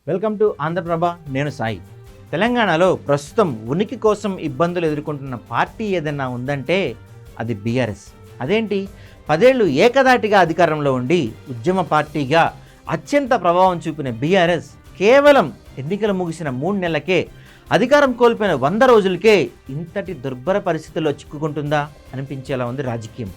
Welcome to Andhraprabha. నేను సాయి. తెలంగాణలో ప్రస్తుతం ఉనికి కోసం ఇబ్బందులు ఎదుర్కొంటున్న పార్టీ ఏదైనా ఉందంటే అది బీఆర్ఎస్. అదేంటి, 10 ఏళ్ళు ఏకదాటిగా అధికారంలో ఉండి ఉద్యమ పార్టీగా అత్యంత ప్రభావం చూపిన బీఆర్ఎస్ కేవలం ఎన్నికలు ముగిసిన 3 నెలలకే అధికారం కోల్పోయిన 100 రోజులకే ఇంతటి దుర్భర పరిస్థితుల్లో చిక్కుకుంటుందా అనిపించేలా ఉంది రాజకీయం.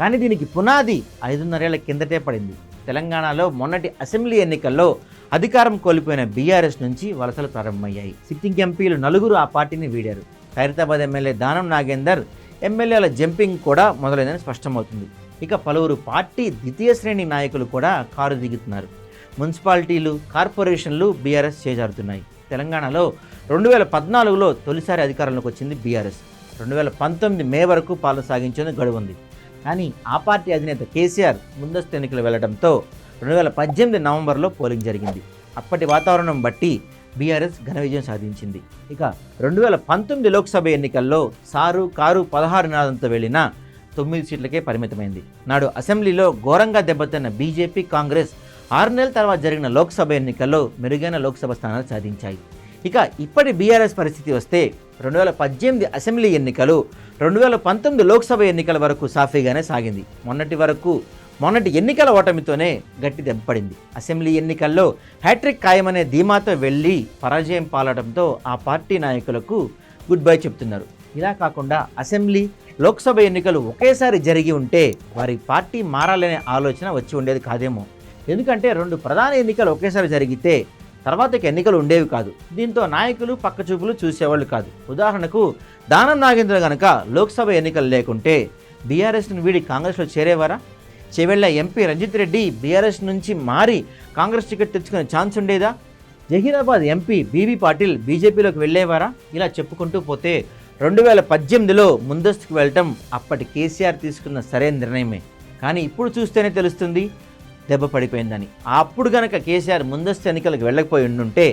కానీ దీనికి పునాది 5.5 ఏళ్ల కిందటే పడింది. తెలంగాణలో మొన్నటి అసెంబ్లీ ఎన్నికల్లో అధికారం కోల్పోయిన బీఆర్ఎస్ నుంచి వలసలు ప్రారంభమయ్యాయి. సిట్టింగ్ ఎంపీలు 4 ఆ పార్టీని వీడారు. ఖైరతాబాద్ ఎమ్మెల్యే దానం నాగేందర్ ఎమ్మెల్యేల జంపింగ్ కూడా మొదలైందని స్పష్టమవుతుంది. ఇక పలువురు పార్టీ ద్వితీయ శ్రేణి నాయకులు కూడా కారు దిగుతున్నారు. మున్సిపాలిటీలు, కార్పొరేషన్లు బీఆర్ఎస్ చేజారుతున్నాయి. తెలంగాణలో 2014లో తొలిసారి అధికారంలోకి వచ్చింది బీఆర్ఎస్. 2019 మే వరకు పాలన సాగించేందుకు గడువు ఉంది. కానీ ఆ పార్టీ అధినేత కేసీఆర్ ముందస్తు ఎన్నికలు వెళ్లడంతో 2018 నవంబర్లో పోలింగ్ జరిగింది. అప్పటి వాతావరణం బట్టి బీఆర్ఎస్ ఘన విజయం సాధించింది. ఇక 2019 లోక్సభ ఎన్నికల్లో సారు కారు 16 నినాదంతో వెళ్లిన 9 సీట్లకే పరిమితమైంది. నాడు అసెంబ్లీలో ఘోరంగా దెబ్బతిన్న బీజేపీ, కాంగ్రెస్ 6 నెలల తర్వాత జరిగిన లోక్సభ ఎన్నికల్లో మెరుగైన లోక్సభ స్థానాలు సాధించాయి. ఇక ఇప్పటి బీఆర్ఎస్ పరిస్థితి వస్తే 2018 అసెంబ్లీ ఎన్నికలు 2019 లోక్సభ ఎన్నికల వరకు సాఫీగానే సాగింది. మొన్నటి ఎన్నికల ఓటమితోనే గట్టి దెబ్బపడింది. అసెంబ్లీ ఎన్నికల్లో హ్యాట్రిక్ ఖాయమనే ధీమాతో వెళ్ళి పరాజయం పాలడంతో ఆ పార్టీ నాయకులకు గుడ్ బై చెప్తున్నారు. ఇలా కాకుండా అసెంబ్లీ, లోక్సభ ఎన్నికలు ఒకేసారి జరిగి ఉంటే వారి పార్టీ మారాలనే ఆలోచన వచ్చి ఉండేది కాదేమో. ఎందుకంటే 2 ప్రధాన ఎన్నికలు ఒకేసారి జరిగితే తర్వాతకి ఎన్నికలు ఉండేవి కాదు. దీంతో నాయకులు పక్కచూపులు చూసేవాళ్ళు కాదు. ఉదాహరణకు దానం నాగేంద్ర కనుక లోక్సభ ఎన్నికలు లేకుంటే బీఆర్ఎస్ను వీడి కాంగ్రెస్లో చేరేవారా? చెవెళ్ల ఎంపీ రంజిత్ రెడ్డి బీఆర్ఎస్ నుంచి మారి కాంగ్రెస్ టికెట్ తెచ్చుకునే ఛాన్స్ ఉండేదా? జహీరాబాద్ ఎంపీ బీబీ పాటిల్ బీజేపీలోకి వెళ్ళేవారా? ఇలా చెప్పుకుంటూ పోతే 2018లో ముందస్తుకు వెళ్ళటం అప్పటి కేసీఆర్ తీసుకున్న సరైన నిర్ణయమే. కానీ ఇప్పుడు చూస్తేనే తెలుస్తుంది దెబ్బ పడిపోయిందని. అప్పుడు గనక కేసీఆర్ ముందస్తు ఎన్నికలకు వెళ్ళకపోయి ఉండుంటే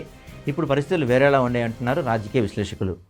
ఇప్పుడు పరిస్థితులు వేరేలా ఉండే అంటున్నారు రాజకీయ విశ్లేషకులు.